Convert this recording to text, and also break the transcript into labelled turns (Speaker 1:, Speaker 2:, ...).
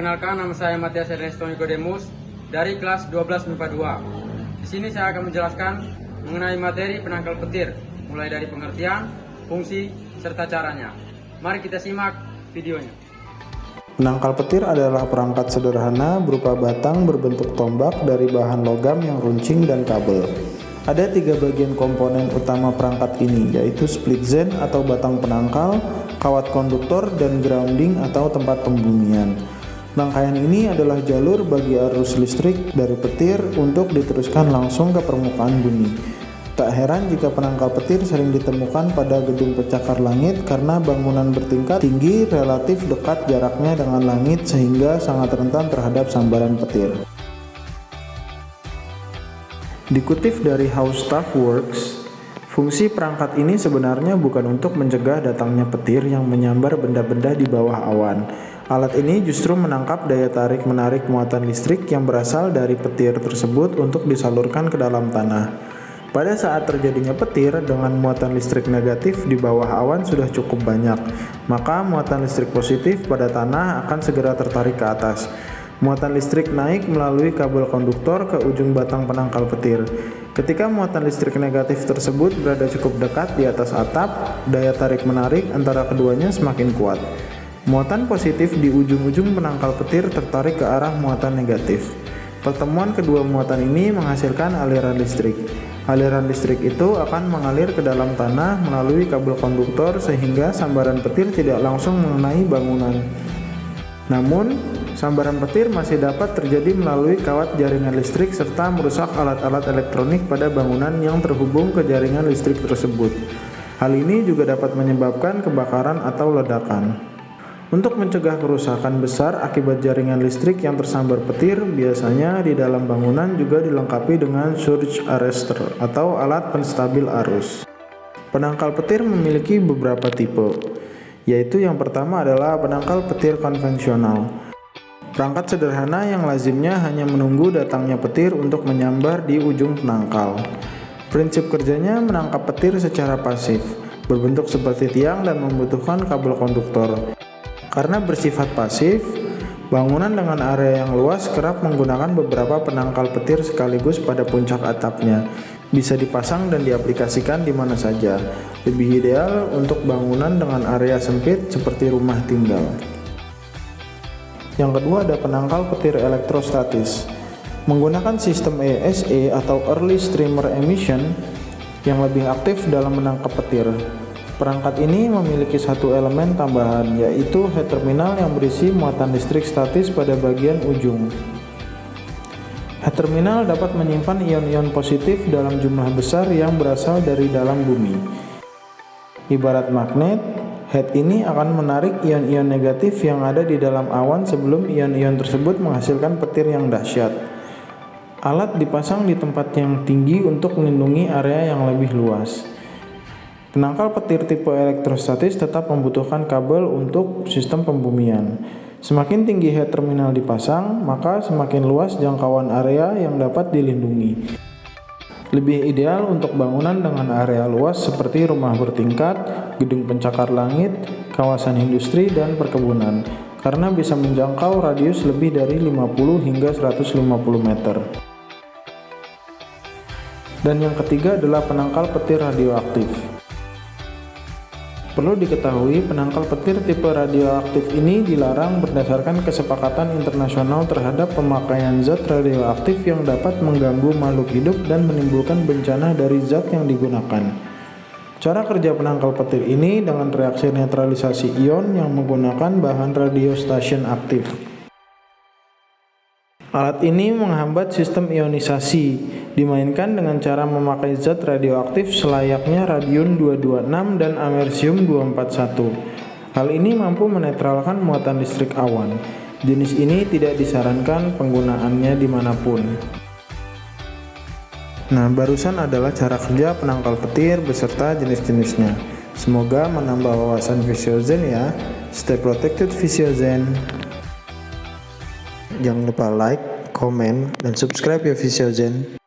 Speaker 1: Perkenalkan, nama saya Matias Ernesto Nicodemus dari kelas 12 MIPA 2. Di sini saya akan menjelaskan mengenai materi penangkal petir, mulai dari pengertian, fungsi, serta caranya. Mari kita simak videonya.
Speaker 2: Penangkal petir adalah perangkat sederhana berupa batang berbentuk tombak dari bahan logam yang runcing dan kabel. Ada 3 bagian komponen utama perangkat ini, yaitu split zen atau batang penangkal, kawat konduktor, dan grounding atau tempat pembumian. Rangkaian ini adalah jalur bagi arus listrik dari petir untuk diteruskan langsung ke permukaan bumi. Tak heran jika penangkal petir sering ditemukan pada gedung pencakar langit karena bangunan bertingkat tinggi relatif dekat jaraknya dengan langit sehingga sangat rentan terhadap sambaran petir. Dikutip dari How Stuff Works, fungsi perangkat ini sebenarnya bukan untuk mencegah datangnya petir yang menyambar benda-benda di bawah awan. Alat ini justru menangkap daya tarik-menarik muatan listrik yang berasal dari petir tersebut untuk disalurkan ke dalam tanah. Pada saat terjadinya petir dengan muatan listrik negatif di bawah awan sudah cukup banyak, maka muatan listrik positif pada tanah akan segera tertarik ke atas. Muatan listrik naik melalui kabel konduktor ke ujung batang penangkal petir. Ketika muatan listrik negatif tersebut berada cukup dekat di atas atap, daya tarik-menarik antara keduanya semakin kuat. Muatan positif di ujung-ujung penangkal petir tertarik ke arah muatan negatif. Pertemuan kedua muatan ini menghasilkan aliran listrik. Aliran listrik itu akan mengalir ke dalam tanah melalui kabel konduktor sehingga sambaran petir tidak langsung mengenai bangunan. Namun, sambaran petir masih dapat terjadi melalui kawat jaringan listrik serta merusak alat-alat elektronik pada bangunan yang terhubung ke jaringan listrik tersebut. Hal ini juga dapat menyebabkan kebakaran atau ledakan. Untuk mencegah kerusakan besar akibat jaringan listrik yang tersambar petir, biasanya di dalam bangunan juga dilengkapi dengan surge arrestor atau alat penstabil arus. Penangkal petir memiliki beberapa tipe, yaitu yang pertama adalah penangkal petir konvensional. Perangkat sederhana yang lazimnya hanya menunggu datangnya petir untuk menyambar di ujung penangkal. Prinsip kerjanya menangkap petir secara pasif, berbentuk seperti tiang dan membutuhkan kabel konduktor. Karena bersifat pasif, bangunan dengan area yang luas kerap menggunakan beberapa penangkal petir sekaligus pada puncak atapnya. Bisa dipasang dan diaplikasikan di mana saja. Lebih ideal untuk bangunan dengan area sempit seperti rumah tinggal. Yang kedua ada penangkal petir elektrostatis. Menggunakan sistem ESE atau Early Streamer Emission yang lebih aktif dalam menangkap petir. Perangkat ini memiliki satu elemen tambahan, yaitu head terminal yang berisi muatan listrik statis pada bagian ujung. Head terminal dapat menyimpan ion-ion positif dalam jumlah besar yang berasal dari dalam bumi. Ibarat magnet, head ini akan menarik ion-ion negatif yang ada di dalam awan sebelum ion-ion tersebut menghasilkan petir yang dahsyat. Alat dipasang di tempat yang tinggi untuk melindungi area yang lebih luas. Penangkal petir tipe elektrostatis tetap membutuhkan kabel untuk sistem pembumian. Semakin tinggi head terminal dipasang, maka semakin luas jangkauan area yang dapat dilindungi. Lebih ideal untuk bangunan dengan area luas seperti rumah bertingkat, gedung pencakar langit, kawasan industri, dan perkebunan, karena bisa menjangkau radius lebih dari 50 hingga 150 meter. Dan yang ketiga adalah penangkal petir radioaktif. Perlu diketahui, penangkal petir tipe radioaktif ini dilarang berdasarkan kesepakatan internasional terhadap pemakaian zat radioaktif yang dapat mengganggu makhluk hidup dan menimbulkan bencana dari zat yang digunakan. Cara kerja penangkal petir ini dengan reaksi netralisasi ion yang menggunakan bahan radiostasiun aktif. Alat ini menghambat sistem ionisasi, dimainkan dengan cara memakai zat radioaktif selayaknya radium-226 dan amerisium-241. Hal ini mampu menetralkan muatan listrik awan. Jenis ini tidak disarankan penggunaannya dimanapun. Nah, barusan adalah cara kerja penangkal petir beserta jenis-jenisnya. Semoga menambah wawasan Visiozen ya. Stay protected Visiozen. Jangan lupa like, komen, dan subscribe ya Visiozen.